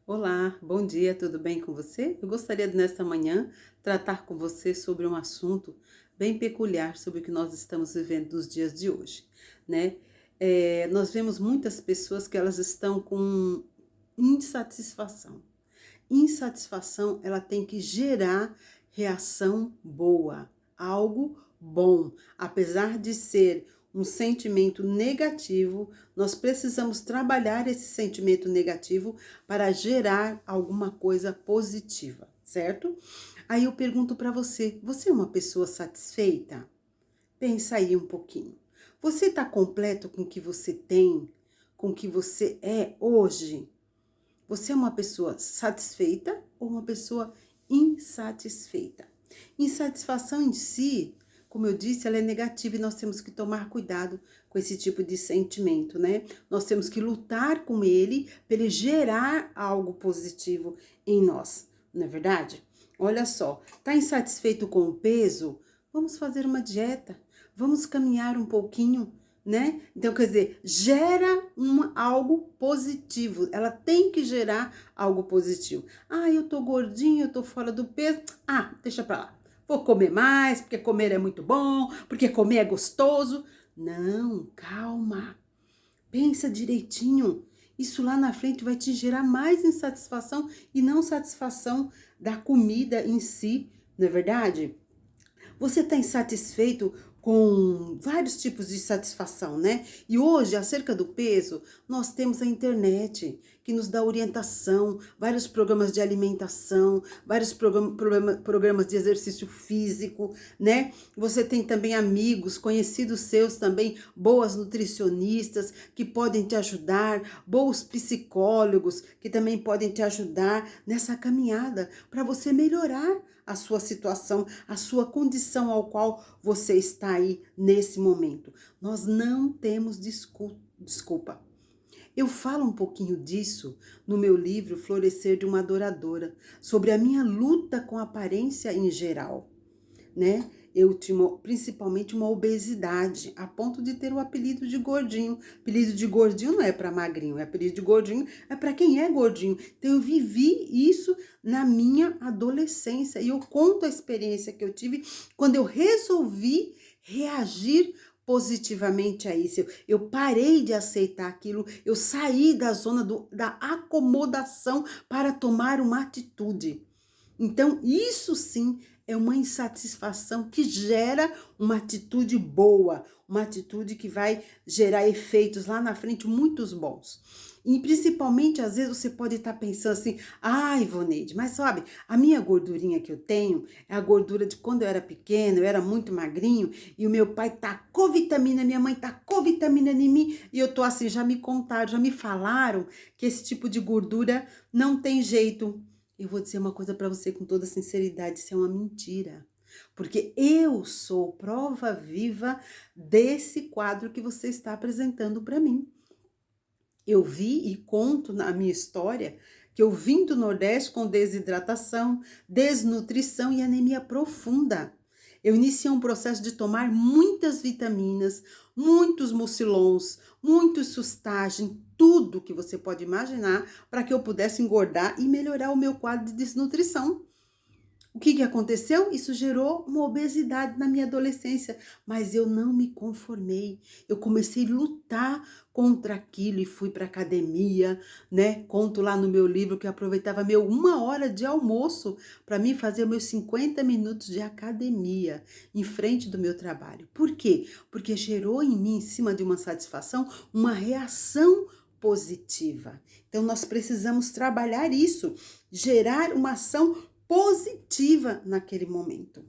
Olá, bom dia, tudo bem com você? Eu gostaria nesta manhã tratar com você sobre um assunto bem peculiar sobre o que nós estamos vivendo nos dias de hoje, né? Nós vemos muitas pessoas que elas estão com insatisfação. Insatisfação, ela tem que gerar reação boa, algo bom. Apesar de ser um sentimento negativo, nós precisamos trabalhar esse sentimento negativo para gerar alguma coisa positiva, certo? Aí eu pergunto para você: você é uma pessoa satisfeita? Pensa aí um pouquinho. Você está completo com o que você tem, com o que você é hoje? Você é uma pessoa satisfeita ou uma pessoa insatisfeita? Insatisfação em si, como eu disse, ela é negativa e nós temos que tomar cuidado com esse tipo de sentimento, né? Nós temos que lutar com ele para ele gerar algo positivo em nós, não é verdade? Olha só, tá insatisfeito com o peso? Vamos fazer uma dieta, vamos caminhar um pouquinho, né? Então, quer dizer, gera algo positivo. Ela tem que gerar algo positivo. Ah, eu tô gordinho, eu tô fora do peso. Ah, deixa pra lá. Vou comer mais, porque comer é muito bom, porque comer é gostoso. Não, calma. Pensa direitinho. Isso lá na frente vai te gerar mais insatisfação e não satisfação da comida em si, não é verdade? Você está insatisfeito com vários tipos de satisfação, né? E hoje, acerca do peso, nós temos a internet que nos dá orientação, vários programas de alimentação, vários programas de exercício físico, né? Você tem também amigos, conhecidos seus também, boas nutricionistas que podem te ajudar, bons psicólogos que também podem te ajudar nessa caminhada para você melhorar a sua situação, a sua condição ao qual você está aí nesse momento. Nós não temos desculpa. Eu falo um pouquinho disso no meu livro Florescer de uma Adoradora, sobre a minha luta com a aparência em geral, né? Eu tinha principalmente uma obesidade, a ponto de ter o apelido de gordinho. Apelido de gordinho não é para magrinho, é apelido de gordinho é para quem é gordinho. Então eu vivi isso na minha adolescência e eu conto a experiência que eu tive quando eu resolvi reagir positivamente a isso. Eu parei de aceitar aquilo, eu saí da zona da acomodação para tomar uma atitude. Então, isso sim é uma insatisfação que gera uma atitude boa, uma atitude que vai gerar efeitos lá na frente muitos bons. E principalmente, às vezes, você pode estar pensando assim, ah, Ivoneide, mas sabe, a minha gordurinha que eu tenho é a gordura de quando eu era pequena, eu era muito magrinho, e o meu pai tacou vitamina, minha mãe tacou vitamina em mim, e eu tô assim, já me contaram, já me falaram que esse tipo de gordura não tem jeito. Eu vou dizer uma coisa para você com toda sinceridade, isso é uma mentira. Porque eu sou prova viva desse quadro que você está apresentando para mim. Eu vi e conto na minha história que eu vim do Nordeste com desidratação, desnutrição e anemia profunda. Eu iniciei um processo de tomar muitas vitaminas, muitos mucilons, muitos sustagem, tudo que você pode imaginar para que eu pudesse engordar e melhorar o meu quadro de desnutrição. O que aconteceu? Isso gerou uma obesidade na minha adolescência, mas eu não me conformei. Eu comecei a lutar contra aquilo e fui para academia, né? Conto lá no meu livro que eu aproveitava meu 1 hora de almoço para mim fazer meus 50 minutos de academia em frente do meu trabalho. Por quê? Porque gerou em mim, em cima de uma satisfação, uma reação positiva. Então nós precisamos trabalhar isso, gerar uma ação positiva naquele momento,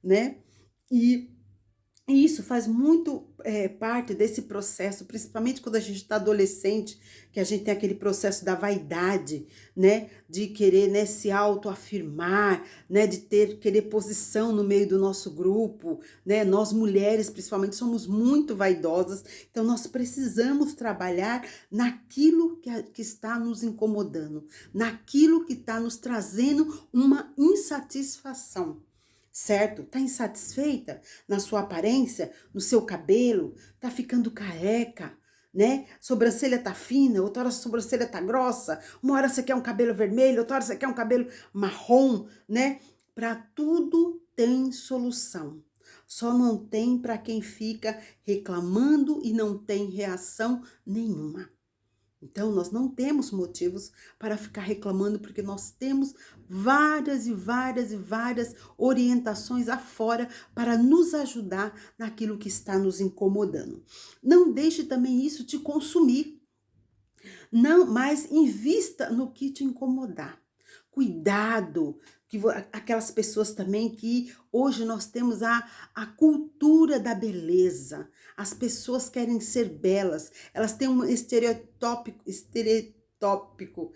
né? E isso faz muito parte desse processo, principalmente quando a gente está adolescente, que a gente tem aquele processo da vaidade, né? De querer, né, se autoafirmar, né? De querer posição no meio do nosso grupo, né? Nós mulheres, principalmente, somos muito vaidosas, então nós precisamos trabalhar naquilo que está nos incomodando, naquilo que está nos trazendo uma insatisfação. Certo? Tá insatisfeita na sua aparência, no seu cabelo? Tá ficando careca? né? Sobrancelha tá fina, outra hora a sobrancelha tá grossa, uma hora você quer um cabelo vermelho, outra hora você quer um cabelo marrom, né? Para tudo tem solução. Só não tem para quem fica reclamando e não tem reação nenhuma. Então, nós não temos motivos para ficar reclamando, porque nós temos várias e várias e várias orientações afora para nos ajudar naquilo que está nos incomodando. Não deixe também isso te consumir. Não, mas invista no que te incomodar. Cuidado, aquelas pessoas também que hoje nós temos a cultura da beleza. As pessoas querem ser belas, elas têm um estereotópico,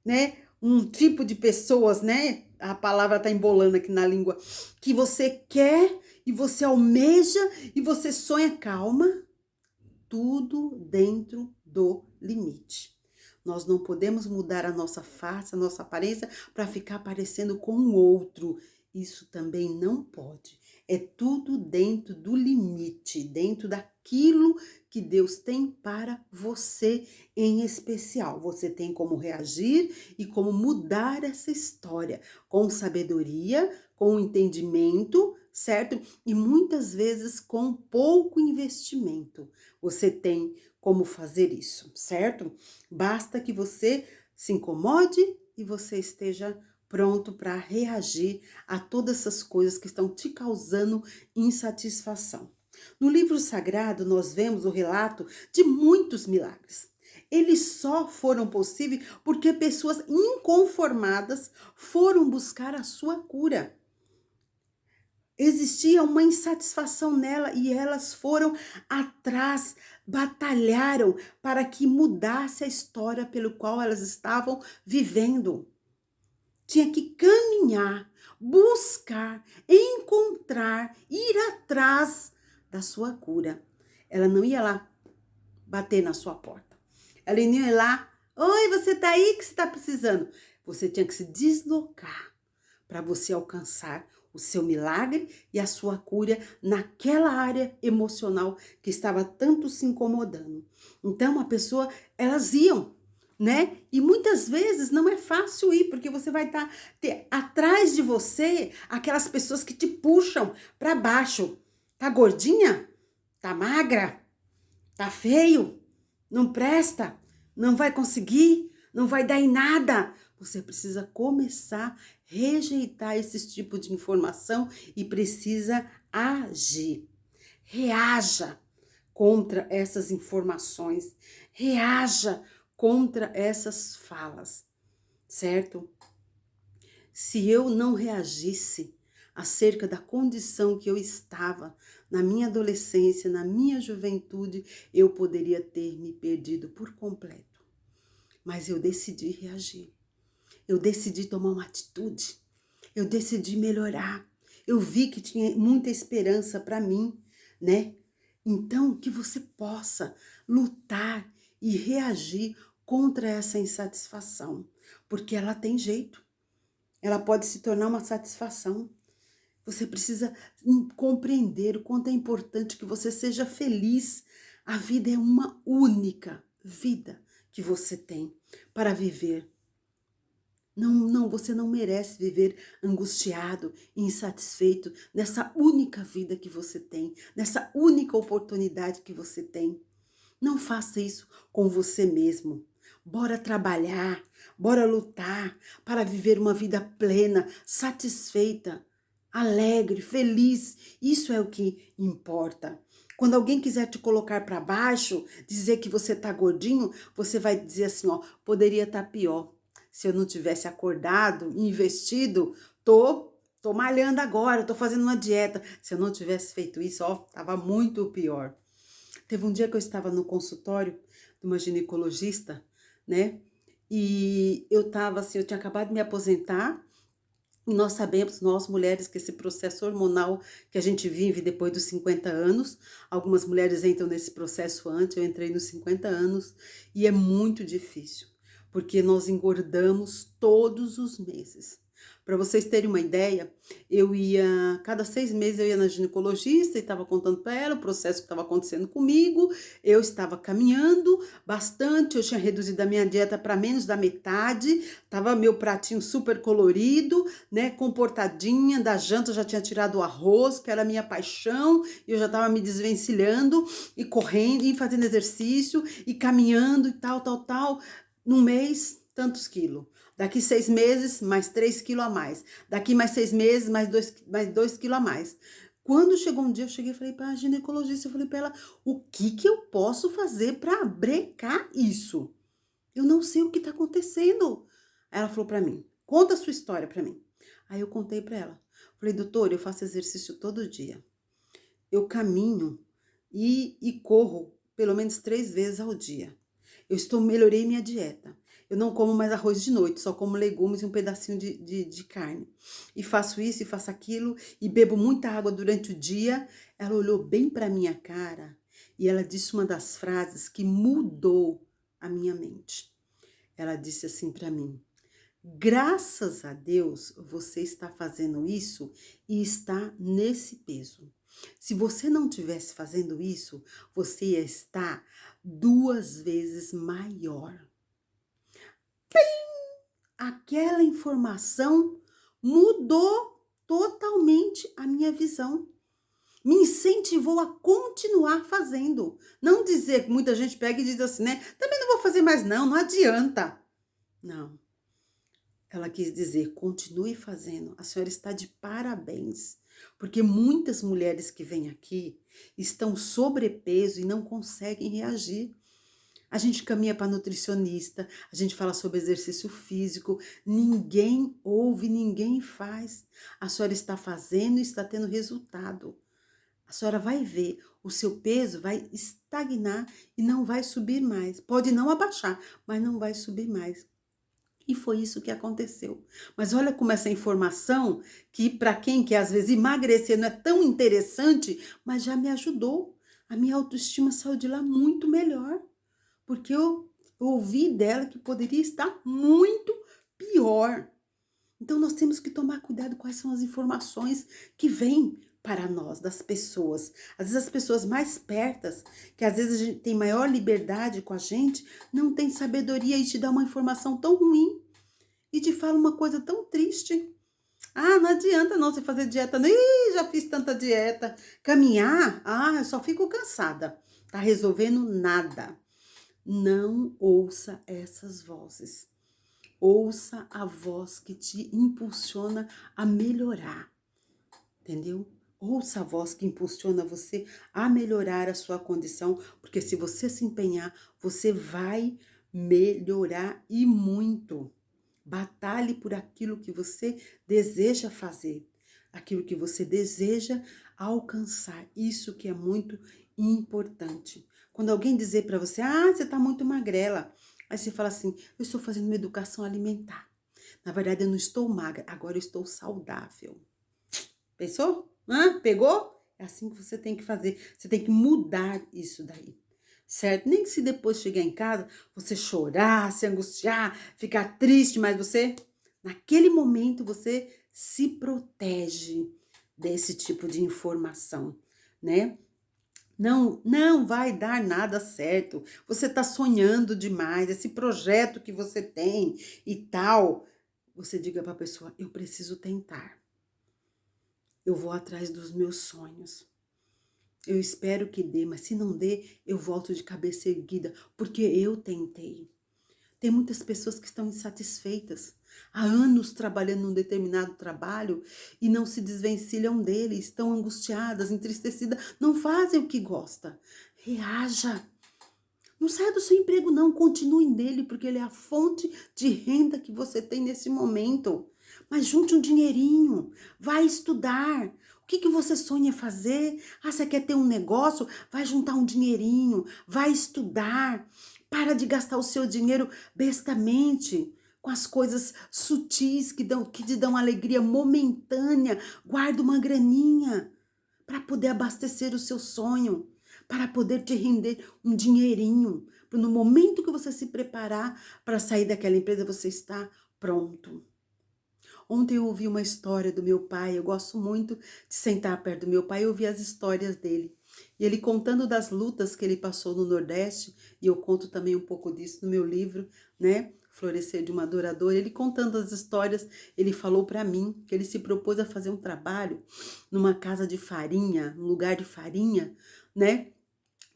né? Um tipo de pessoas, né? A palavra tá embolando aqui na língua, que você quer e você almeja e você sonha. Calma, tudo dentro do limite. Nós não podemos mudar a nossa face, a nossa aparência, para ficar parecendo com o outro. Isso também não pode. É tudo dentro do limite, dentro daquilo que Deus tem para você em especial. Você tem como reagir e como mudar essa história com sabedoria, com entendimento, certo? E muitas vezes com pouco investimento. Você tem como fazer isso, certo? Basta que você se incomode e você esteja pronto para reagir a todas essas coisas que estão te causando insatisfação. No livro sagrado, nós vemos o relato de muitos milagres. Eles só foram possíveis porque pessoas inconformadas foram buscar a sua cura. Existia uma insatisfação nela e elas foram atrás, batalharam para que mudasse a história pelo qual elas estavam vivendo. Tinha que caminhar, buscar, encontrar, ir atrás da sua cura. Ela não ia lá bater na sua porta. Ela não ia lá, oi, você tá aí, o que você tá precisando? Você tinha que se deslocar para você alcançar o seu milagre e a sua cura naquela área emocional que estava tanto se incomodando. Então, a pessoa, elas iam, né? E muitas vezes não é fácil ir, porque você vai ter atrás de você aquelas pessoas que te puxam para baixo. Tá gordinha? Tá magra? Tá feio? Não presta? Não vai conseguir? Não vai dar em nada? Você precisa começar a rejeitar esse tipo de informação e precisa agir. Reaja contra essas informações. Reaja contra essas falas, certo? Se eu não reagisse acerca da condição que eu estava na minha adolescência, na minha juventude, eu poderia ter me perdido por completo. Mas eu decidi reagir. Eu decidi tomar uma atitude. Eu decidi melhorar. Eu vi que tinha muita esperança para mim, né? Então, que você possa lutar e reagir contra essa insatisfação, porque ela tem jeito. Ela pode se tornar uma satisfação. Você precisa compreender o quanto é importante que você seja feliz. A vida é uma única vida que você tem para viver. Não, você não merece viver angustiado, insatisfeito nessa única vida que você tem, nessa única oportunidade que você tem. Não faça isso com você mesmo. Bora trabalhar, bora lutar para viver uma vida plena, satisfeita, alegre, feliz. Isso é o que importa. Quando alguém quiser te colocar para baixo, dizer que você tá gordinho, você vai dizer assim, ó, poderia estar pior. Se eu não tivesse acordado, investido, tô malhando agora, tô fazendo uma dieta. Se eu não tivesse feito isso, ó, tava muito pior. Teve um dia que eu estava no consultório de uma ginecologista, né? E eu tava assim, eu tinha acabado de me aposentar. E nós sabemos, nós mulheres, que esse processo hormonal que a gente vive depois dos 50 anos, algumas mulheres entram nesse processo antes, eu entrei nos 50 anos, e é muito difícil, porque nós engordamos todos os meses. Para vocês terem uma ideia, eu ia, cada 6 meses eu ia na ginecologista e estava contando para ela o processo que estava acontecendo comigo. Eu estava caminhando bastante, eu tinha reduzido a minha dieta para menos da metade, estava meu pratinho super colorido, né, comportadinha, da janta eu já tinha tirado o arroz, que era a minha paixão, e eu já estava me desvencilhando e correndo e fazendo exercício e caminhando e tal, tal, tal. Num mês, tantos quilos. Daqui 6 meses, mais 3 quilos a mais. Daqui mais 6 meses, mais dois quilos a mais. Quando chegou um dia, eu cheguei e falei para a ginecologista, eu falei para ela, o que que eu posso fazer para brecar isso? Eu não sei o que está acontecendo. Aí ela falou para mim, conta a sua história para mim. Aí eu contei para ela. Falei, doutor, eu faço exercício todo dia. Eu caminho e corro pelo menos 3 vezes ao dia. Melhorei minha dieta. Eu não como mais arroz de noite, só como legumes e um pedacinho de carne. E faço isso e faço aquilo e bebo muita água durante o dia. Ela olhou bem para minha cara e ela disse uma das frases que mudou a minha mente. Ela disse assim para mim: graças a Deus você está fazendo isso e está nesse peso. Se você não tivesse fazendo isso, você ia estar 2 vezes maior. Aquela informação mudou totalmente a minha visão. Me incentivou a continuar fazendo. Não dizer que muita gente pega e diz assim, né? Também não vou fazer mais não, não adianta. Não. Ela quis dizer, continue fazendo. A senhora está de parabéns. Porque muitas mulheres que vêm aqui estão sobrepeso e não conseguem reagir. A gente caminha para nutricionista, a gente fala sobre exercício físico, ninguém ouve, ninguém faz. A senhora está fazendo e está tendo resultado. A senhora vai ver, o seu peso vai estagnar e não vai subir mais. Pode não abaixar, mas não vai subir mais. E foi isso que aconteceu. Mas olha como essa informação, que para quem quer às vezes emagrecer não é tão interessante, mas já me ajudou. A minha autoestima saiu de lá muito melhor. Porque eu ouvi dela que poderia estar muito pior. Então nós temos que tomar cuidado quais são as informações que vêm para nós, das pessoas. Às vezes as pessoas mais pertas, que às vezes a gente tem maior liberdade com a gente, não tem sabedoria e te dá uma informação tão ruim e te fala uma coisa tão triste. Ah, não adianta não você fazer dieta. Ih, já fiz tanta dieta. Caminhar, eu só fico cansada. Tá resolvendo nada. Não ouça essas vozes. Ouça a voz que te impulsiona a melhorar, entendeu? Ouça a voz que impulsiona você a melhorar a sua condição, porque se você se empenhar, você vai melhorar e muito. Batalhe por aquilo que você deseja fazer, aquilo que você deseja alcançar. Isso que é muito importante. Quando alguém dizer para você, você está muito magrela, aí você fala assim, eu estou fazendo uma educação alimentar. Na verdade, eu não estou magra, agora eu estou saudável. Pensou? Pegou? É assim que você tem que fazer. Você tem que mudar isso daí. Certo? Nem que se depois chegar em casa, você chorar, se angustiar, ficar triste, mas você, naquele momento, você se protege desse tipo de informação, né? Não vai dar nada certo. Você tá sonhando demais, esse projeto que você tem e tal. Você diga para a pessoa, eu preciso tentar. Eu vou atrás dos meus sonhos. Eu espero que dê, mas se não dê, eu volto de cabeça erguida, porque eu tentei. Tem muitas pessoas que estão insatisfeitas, há anos trabalhando num determinado trabalho e não se desvencilham dele, estão angustiadas, entristecidas, não fazem o que gosta. Reaja. Não saia do seu emprego, não. Continue nele, porque ele é a fonte de renda que você tem nesse momento. Mas junte um dinheirinho. Vai estudar. O que você sonha fazer? Você quer ter um negócio? Vai juntar um dinheirinho. Vai estudar. Para de gastar o seu dinheiro bestamente com as coisas sutis que te dão alegria momentânea. Guarda uma graninha para poder abastecer o seu sonho, para poder te render um dinheirinho, para no momento que você se preparar para sair daquela empresa, você está pronto. Ontem eu ouvi uma história do meu pai, eu gosto muito de sentar perto do meu pai e ouvir as histórias dele. E ele contando das lutas que ele passou no Nordeste, e eu conto também um pouco disso no meu livro, né? Florescer de uma Adoradora. Ele contando as histórias, ele falou para mim que ele se propôs a fazer um trabalho numa casa de farinha, num lugar de farinha, né?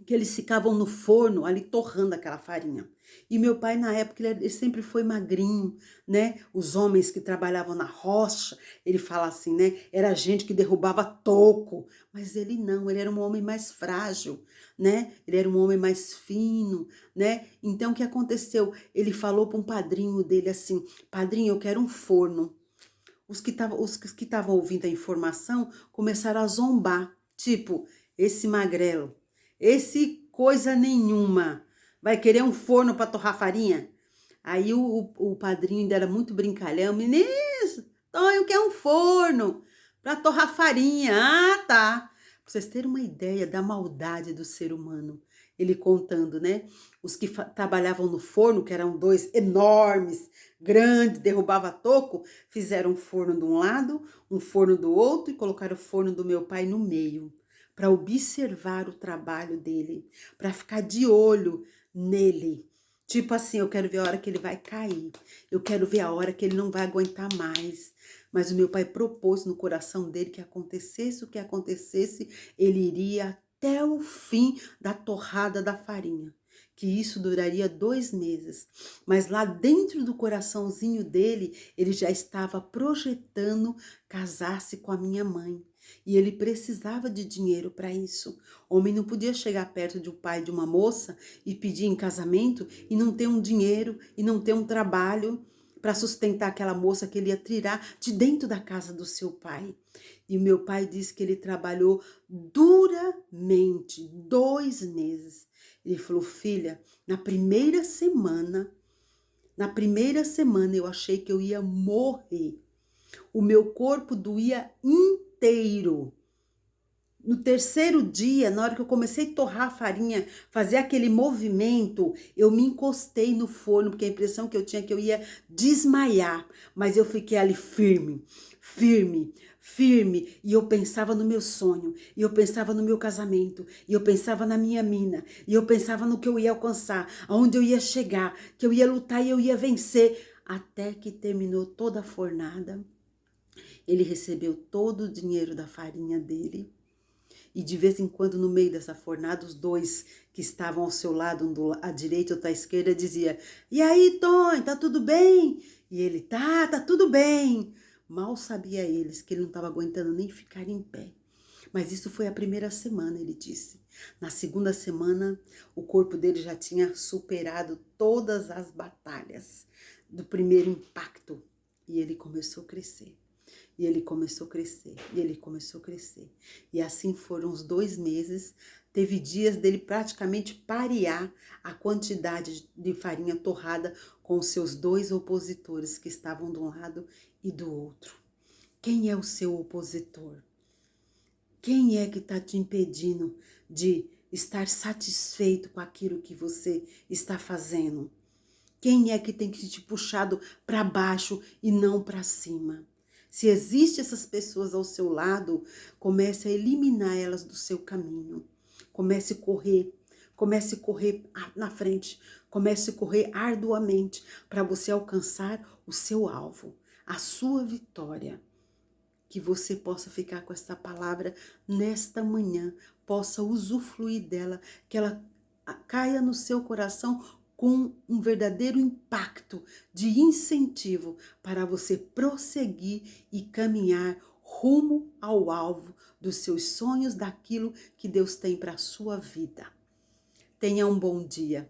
Que eles ficavam no forno ali torrando aquela farinha. E meu pai, na época, ele sempre foi magrinho, né? Os homens que trabalhavam na roça, ele fala assim, né? Era gente que derrubava toco, mas ele não, ele era um homem mais frágil, né? Ele era um homem mais fino, né? Então, o que aconteceu? Ele falou para um padrinho dele assim, padrinho, eu quero um forno. Os que estavam ouvindo a informação começaram a zombar, tipo, esse magrelo, esse coisa nenhuma, vai querer um forno para torrar farinha? Aí o padrinho ainda era muito brincalhão, menino, Tonho quer um forno para torrar farinha. Ah, tá. Para vocês terem uma ideia da maldade do ser humano, ele contando, né? Os que trabalhavam no forno, que eram dois enormes, grandes, derrubava toco, fizeram um forno de um lado, um forno do outro e colocaram o forno do meu pai no meio, para observar o trabalho dele, para ficar de olho nele. Tipo assim, eu quero ver a hora que ele vai cair. Eu quero ver a hora que ele não vai aguentar mais. Mas o meu pai propôs no coração dele que acontecesse o que acontecesse, ele iria até o fim da torrada da farinha. Que isso duraria 2 meses. Mas lá dentro do coraçãozinho dele, ele já estava projetando casar-se com a minha mãe. E ele precisava de dinheiro para isso. Homem não podia chegar perto de um pai de uma moça e pedir em casamento e não ter um dinheiro e não ter um trabalho para sustentar aquela moça que ele ia tirar de dentro da casa do seu pai. E o meu pai disse que ele trabalhou duramente 2 meses. Ele falou, filha, na primeira semana eu achei que eu ia morrer. O meu corpo doía inteiro. No terceiro dia, na hora que eu comecei a torrar a farinha, fazer aquele movimento, eu me encostei no forno, porque a impressão que eu tinha é que eu ia desmaiar. Mas eu fiquei ali firme, firme, firme. E eu pensava no meu sonho, e eu pensava no meu casamento, e eu pensava na minha mina, e eu pensava no que eu ia alcançar, aonde eu ia chegar, que eu ia lutar e eu ia vencer. Até que terminou toda a fornada. Ele recebeu todo o dinheiro da farinha dele. E de vez em quando, no meio dessa fornada, os dois que estavam ao seu lado, um à direita e outro à esquerda, dizia: e aí, Tom, tá tudo bem? E ele: tá tudo bem. Mal sabia eles que ele não estava aguentando nem ficar em pé. Mas isso foi a primeira semana, ele disse. Na segunda semana, o corpo dele já tinha superado todas as batalhas do primeiro impacto. E ele começou a crescer. E ele começou a crescer, e ele começou a crescer. E assim foram os 2 meses. Teve dias dele praticamente parear a quantidade de farinha torrada com os seus 2 opositores que estavam de um lado e do outro. Quem é o seu opositor? Quem é que está te impedindo de estar satisfeito com aquilo que você está fazendo? Quem é que tem que te puxado para baixo e não para cima? Se existem essas pessoas ao seu lado, comece a eliminar elas do seu caminho. Comece a correr na frente, comece a correr arduamente para você alcançar o seu alvo, a sua vitória. Que você possa ficar com essa palavra nesta manhã, possa usufruir dela, que ela caia no seu coração com um verdadeiro impacto de incentivo para você prosseguir e caminhar rumo ao alvo dos seus sonhos, daquilo que Deus tem para a sua vida. Tenha um bom dia.